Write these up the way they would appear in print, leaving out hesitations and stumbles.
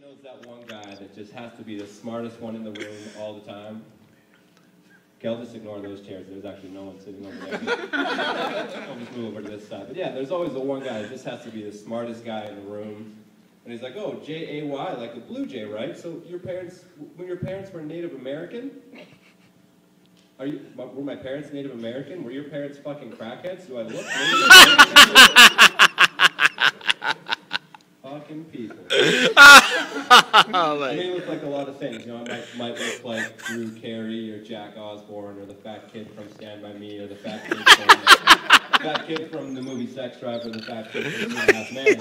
knows that one guy that just has to be the smartest one in the room all the time? Okay, I'll just ignore those chairs. There's actually no one sitting over there. I'll just move over to this side. But yeah, there's always the one guy that just has to be the smartest guy in the room. And he's like, oh, J-A-Y, like a blue jay, right? So your parents, when your parents were Native American? Were my parents Native American? Were your parents fucking crackheads? Do I look Native American? Fucking people. I may look like a lot of things. You know, I might look like Drew Carey or Jack Osborne or the fat kid from Stand By Me or the fat kid from the movie Sex Drive or the fat kid from 2.5 Men.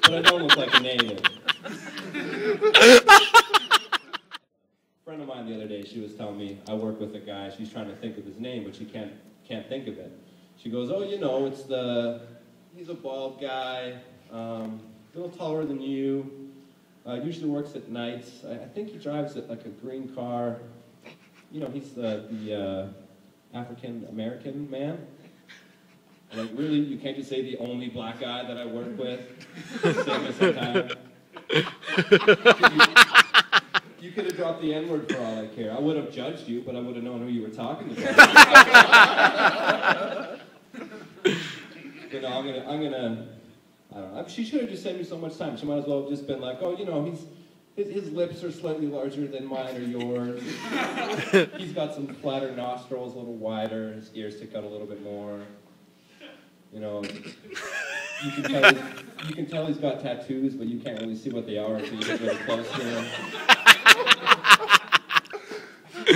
But I don't look like a native. A friend of mine the other day, she was telling me, I work with a guy, she's trying to think of his name, but she can't think of it. She goes, oh, you know, he's a bald guy, a little taller than you, usually works at nights. I think he drives like a green car. You know, he's the African-American man. Like, really, you can't just say the only black guy that I work with? Same as time. You could have dropped the N-word for all I care. I would have judged you, but I would have known who you were talking about. But no, I don't know. She should have just saved me so much time. She might as well have just been like, oh, you know, his lips are slightly larger than mine or yours. He's got some flatter nostrils, a little wider. His ears stick out a little bit more. You know, you can tell he's got tattoos, but you can't really see what they are until you get really close to him.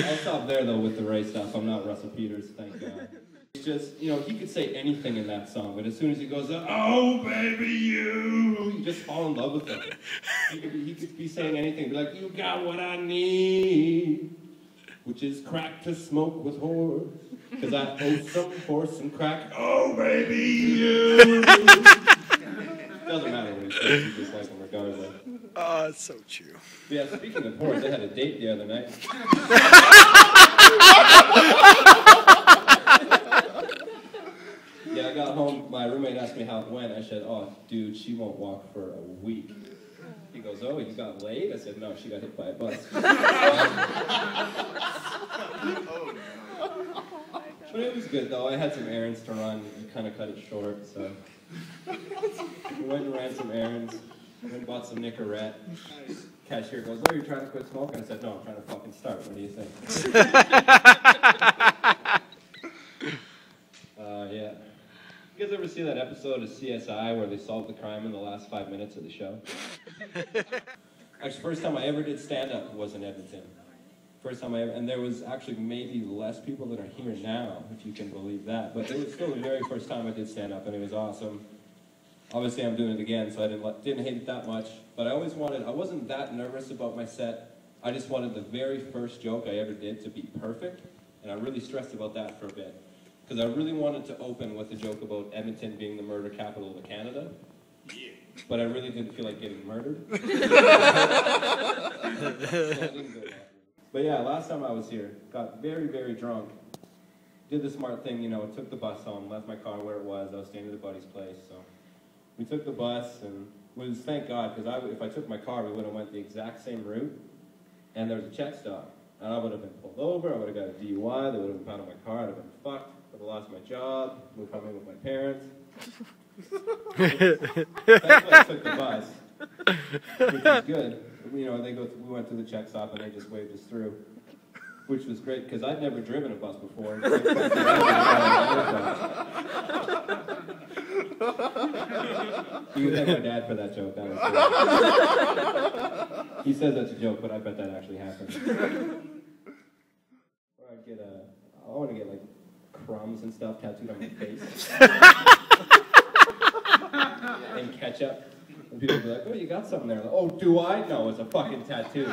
I'll stop there, though, with the race stuff. I'm not Russell Peters, thank God. It's just, you know, he could say anything in that song, but as soon as he goes, oh, baby, you just fall in love with him. He could be saying anything, be like, you got what I need, which is crack to smoke with whores, because I owe some horse and crack, oh, baby, you. Doesn't matter what he says, you just like him regardless. Oh, it's so true. Yeah, speaking of whores, I had a date the other night. Yeah, I got home, my roommate asked me how it went. I said, oh, dude, she won't walk for a week. He goes, oh, you got laid? I said, no, she got hit by a bus. But it was good, though. I had some errands to run. You kind of cut it short, so. We went and ran some errands. Went and bought some Nicorette. Cashier goes, oh, you're trying to quit smoking? I said, no, I'm trying to fucking start. What do you think? Yeah. You guys ever see that episode of CSI where they solve the crime in the last 5 minutes of the show? Actually, first time I ever did stand-up was in Edmonton. First time I ever, and there was actually maybe less people than are here now, if you can believe that. But it was still the very first time I did stand-up, and it was awesome. Obviously, I'm doing it again, so I didn't hate it that much. But I wasn't that nervous about my set. I just wanted the very first joke I ever did to be perfect, and I really stressed about that for a bit. Because I really wanted to open with a joke about Edmonton being the murder capital of Canada. Yeah. But I really didn't feel like getting murdered. So I didn't go that. But yeah, last time I was here, got very, very drunk. Did the smart thing, you know, took the bus home, left my car where it was. I was staying at a buddy's place, so. We took the bus, and thank God, because if I took my car, we would have went the exact same route, and there was a check stop. And I would have been pulled over, I would have got a DUI, they would have impounded my car, I'd have been fucked. I would have lost my job, moved home in with my parents. Thankfully I took the bus, which was good. You know, we went to the check stop and they just waved us through, which was great because I'd never driven a bus before. You can thank my dad for that joke. That was good. He says that's a joke, but I bet that actually happened. Or I want to get like crumbs and stuff tattooed on my face. And ketchup. And people will be like, oh, you got something there. Like, oh, do I? No, it's a fucking tattoo.